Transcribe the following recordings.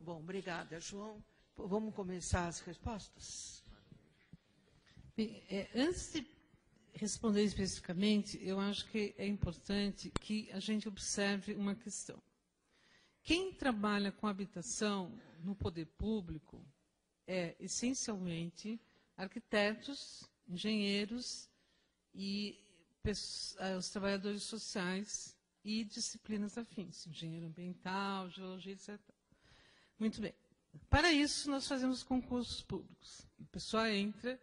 Bom, obrigada, João. Vamos começar as respostas? Bem, antes de responder especificamente, eu acho que é importante que a gente observe uma questão. Quem trabalha com habitação no poder público é, essencialmente, arquitetos, engenheiros e os trabalhadores sociais e disciplinas afins, engenheiro ambiental, geologia, etc. Muito bem. Para isso, nós fazemos concursos públicos. A pessoa entra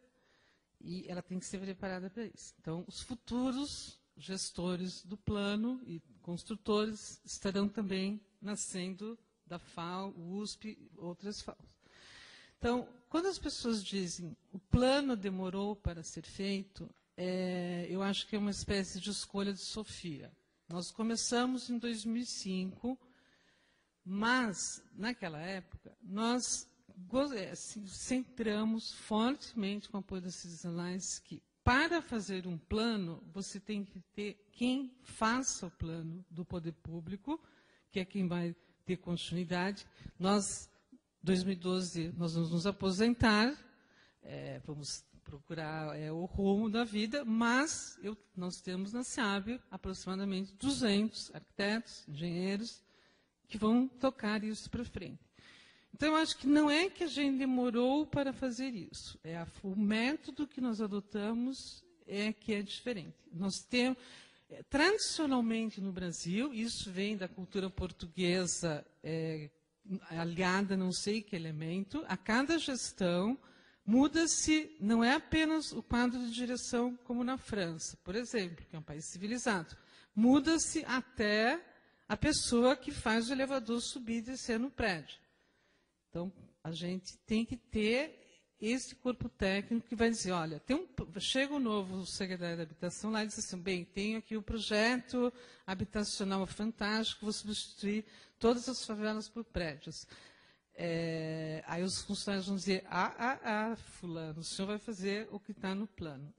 e ela tem que ser preparada para isso. Então, os futuros gestores do plano e construtores estarão também nascendo da FAO, USP, outras FAOs. Então, quando as pessoas dizem o plano demorou para ser feito, eu acho que é uma espécie de escolha de Sofia. Nós começamos em 2005, mas, naquela época, nós centramos fortemente com o apoio da Citizen Alliance que, para fazer um plano, você tem que ter quem faça o plano do poder público, que é quem vai ter continuidade. Nós, em 2012, nós vamos nos aposentar, vamos procurar o rumo da vida, mas nós temos na SEAB aproximadamente 200 arquitetos, engenheiros, que vão tocar isso para frente. Então, eu acho que não é que a gente demorou para fazer isso. O método que nós adotamos é que é diferente. Nós temos, tradicionalmente no Brasil, isso vem da cultura portuguesa, aliada a não sei que elemento, a cada gestão muda-se, não é apenas o quadro de direção como na França, por exemplo, que é um país civilizado. Muda-se até a pessoa que faz o elevador subir e descer no prédio. Então, a gente tem que ter esse corpo técnico que vai dizer, olha, chega o novo secretário da Habitação lá e diz assim, bem, tenho aqui o projeto habitacional fantástico, vou substituir todas as favelas por prédios. Aí os funcionários vão dizer, fulano, o senhor vai fazer o que está no plano.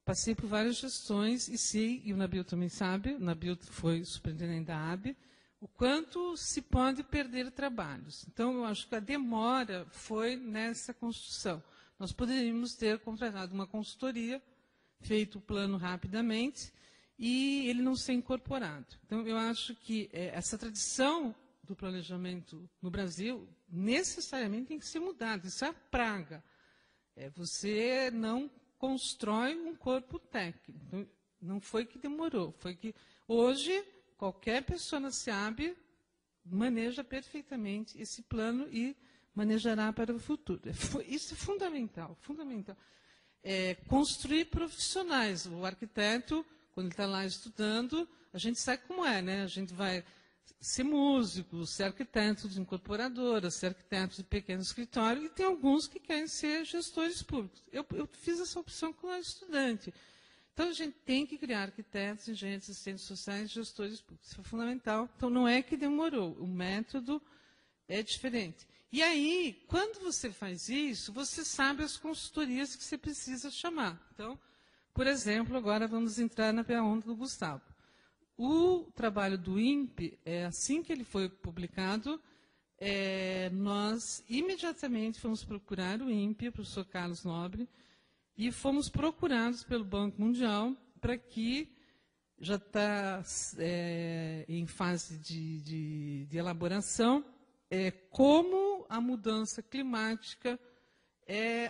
Passei por várias gestões e sei, e o Nabil também sabe, o Nabil foi superintendente da AB, o quanto se pode perder trabalhos. Então, eu acho que a demora foi nessa construção. Nós poderíamos ter contratado uma consultoria, feito o plano rapidamente, e ele não ser incorporado. Então, eu acho que essa tradição do planejamento no Brasil necessariamente tem que ser mudada. Isso é a praga. Você não constrói um corpo técnico. Então, não foi que demorou, foi que hoje qualquer pessoa na SEAB maneja perfeitamente esse plano e manejará para o futuro. Isso é fundamental, fundamental. Construir profissionais. O arquiteto, quando ele está lá estudando, a gente sabe como é, né? A gente vai ser músico, ser arquiteto de incorporadora, ser arquiteto de pequeno escritório, e tem alguns que querem ser gestores públicos. Eu fiz essa opção quando era estudante. Então, a gente tem que criar arquitetos, engenheiros, assistentes sociais e gestores públicos. Isso é fundamental. Então, não é que demorou. O método é diferente. E aí, quando você faz isso, você sabe as consultorias que você precisa chamar. Então, por exemplo, agora vamos entrar na onda do Gustavo. O trabalho do INPE, assim que ele foi publicado, nós imediatamente fomos procurar o INPE, o professor Carlos Nobre, e fomos procurados pelo Banco Mundial para que, já está em fase de elaboração, como a mudança climática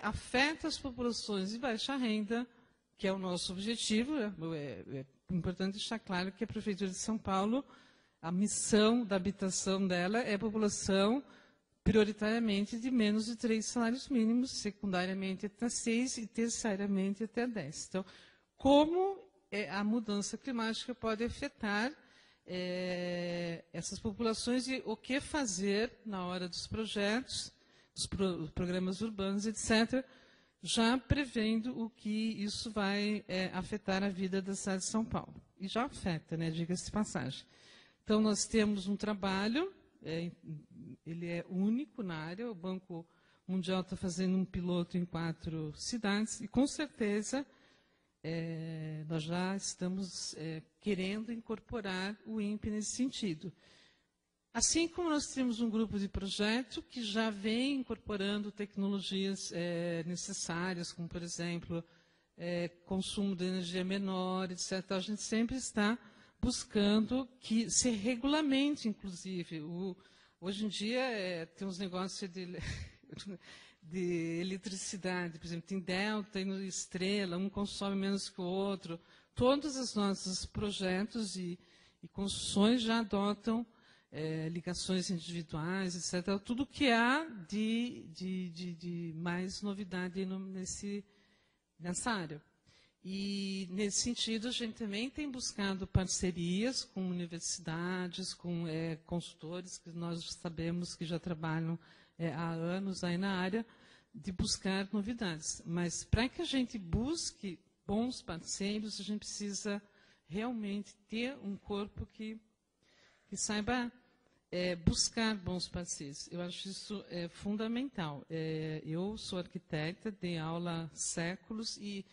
afeta as populações de baixa renda, que é o nosso objetivo. É importante deixar claro que a Prefeitura de São Paulo, a missão da habitação dela é a população prioritariamente de menos de 3 salários mínimos, secundariamente até 6 e terciariamente até 10. Então, como a mudança climática pode afetar essas populações e o que fazer na hora dos projetos, dos programas urbanos, etc., já prevendo o que isso vai afetar a vida da cidade de São Paulo. E já afeta, né, diga-se de passagem. Então, nós temos um trabalho, ele é único na área, o Banco Mundial está fazendo um piloto em 4 cidades, e com certeza nós já estamos querendo incorporar o INPE nesse sentido. Assim como nós temos um grupo de projeto que já vem incorporando tecnologias necessárias, como, por exemplo, consumo de energia menor, etc. A gente sempre está buscando que se regulamente, inclusive. Hoje em dia, tem uns negócios de eletricidade, por exemplo, tem Delta e Estrela, um consome menos que o outro. Todos os nossos projetos e construções já adotam ligações individuais, etc. Tudo que há de mais novidade nessa área. E, nesse sentido, a gente também tem buscado parcerias com universidades, com consultores, que nós sabemos que já trabalham há anos aí na área, de buscar novidades. Mas, para que a gente busque bons parceiros, a gente precisa realmente ter um corpo que saiba buscar bons parceiros. Eu acho isso fundamental. Eu sou arquiteta, dei aula há séculos e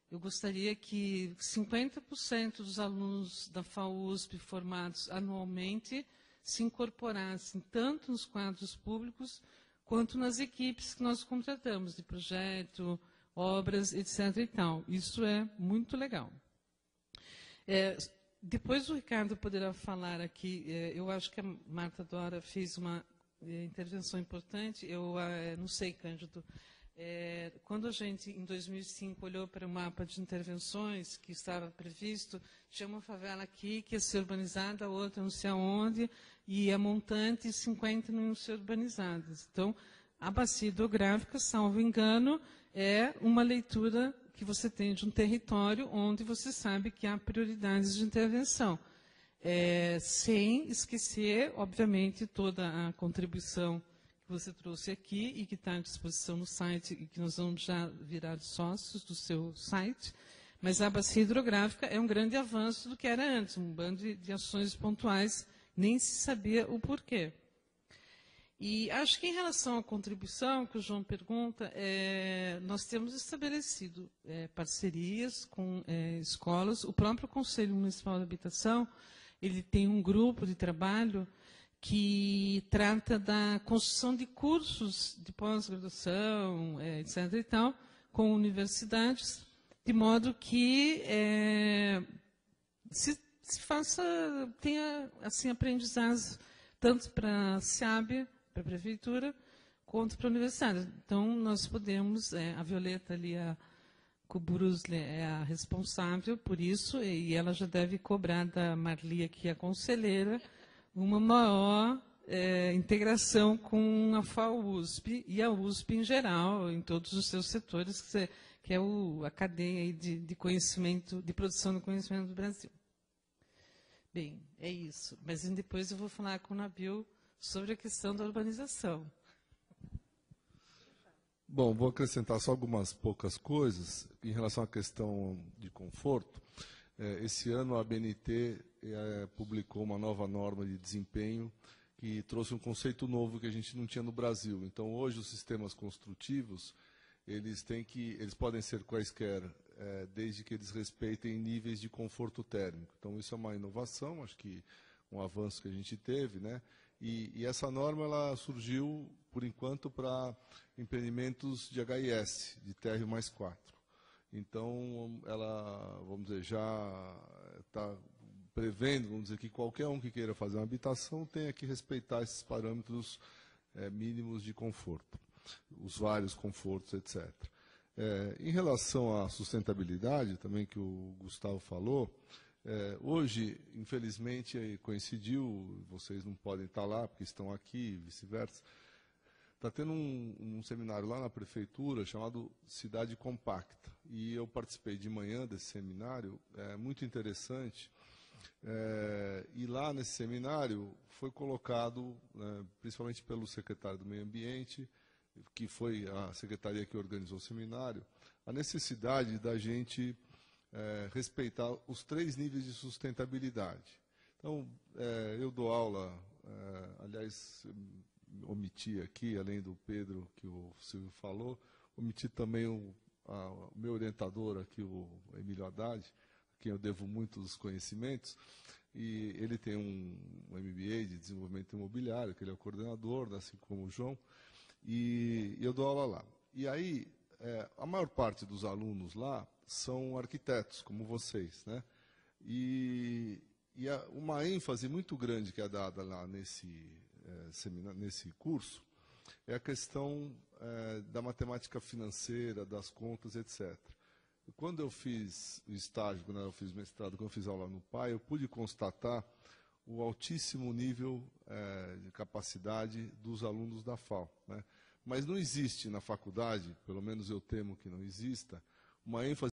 eu gostaria que 50% dos alunos da FAUSP formados anualmente se incorporassem tanto nos quadros públicos quanto nas equipes que nós contratamos, de projeto, obras, etc. e tal. Isso é muito legal. Depois o Ricardo poderá falar aqui, eu acho que a Marta Dora fez uma intervenção importante, eu não sei, Cândido, quando a gente, em 2005, olhou para o mapa de intervenções que estava previsto, tinha uma favela aqui que ia ser urbanizada, a outra não sei aonde, e a montante e 50 não iam ser urbanizadas. Então, a bacia hidrográfica, salvo engano, é uma leitura que você tem de um território onde você sabe que há prioridades de intervenção. Sem esquecer, obviamente, toda a contribuição que você trouxe aqui e que está à disposição no site e que nós vamos já virar sócios do seu site. Mas a bacia hidrográfica é um grande avanço do que era antes, um bando de ações pontuais, nem se sabia o porquê. E acho que em relação à contribuição, que o João pergunta, nós temos estabelecido parcerias com escolas. O próprio Conselho Municipal de Habitação, ele tem um grupo de trabalho que trata da construção de cursos de pós-graduação, etc. e tal, com universidades, de modo que tenha assim, aprendizados tanto para a SEAB, para a Prefeitura, quanto para a Universidade. Então, nós podemos, a Violeta ali, a Kubrusle, é a responsável por isso, e ela já deve cobrar da Marli, aqui, a conselheira, uma maior integração com a FAUSP e a USP em geral, em todos os seus setores, que é a cadeia aí de conhecimento, de produção do conhecimento do Brasil. Bem, é isso. Mas depois eu vou falar com o Nabil sobre a questão da urbanização. Bom, vou acrescentar só algumas poucas coisas em relação à questão de conforto. Esse ano a ABNT publicou uma nova norma de desempenho que trouxe um conceito novo que a gente não tinha no Brasil. Então, hoje, os sistemas construtivos, eles podem ser quaisquer, desde que eles respeitem níveis de conforto térmico. Então, isso é uma inovação, acho que um avanço que a gente teve, né? E essa norma ela surgiu, por enquanto, para empreendimentos de HIS, de TR+4. Então, ela, vamos dizer, já está prevendo, vamos dizer, que qualquer um que queira fazer uma habitação tenha que respeitar esses parâmetros mínimos de conforto, os vários confortos, etc. Em relação à sustentabilidade, também que o Gustavo falou, hoje, infelizmente, coincidiu, vocês não podem estar lá porque estão aqui, vice-versa, está tendo um seminário lá na prefeitura chamado Cidade Compacta. E eu participei de manhã desse seminário, muito interessante. E lá nesse seminário foi colocado, principalmente pelo secretário do Meio Ambiente, que foi a secretaria que organizou o seminário, a necessidade da gente respeitar os 3 níveis de sustentabilidade. Então, eu dou aula, aliás, omiti aqui, além do Pedro, que o Silvio falou, omiti também o meu orientador aqui, o Emílio Haddad, a quem eu devo muitos conhecimentos. e ele tem um MBA de desenvolvimento imobiliário, que ele é o coordenador, assim como o João, e eu dou aula lá. E aí, a maior parte dos alunos lá são arquitetos, como vocês, né? E uma ênfase muito grande que é dada lá nesse curso é a questão da matemática financeira, das contas, etc. E quando eu fiz o estágio, quando eu fiz mestrado, quando eu fiz aula no PAI, eu pude constatar o altíssimo nível de capacidade dos alunos da FAU, né? Mas não existe na faculdade, pelo menos eu temo que não exista, uma ênfase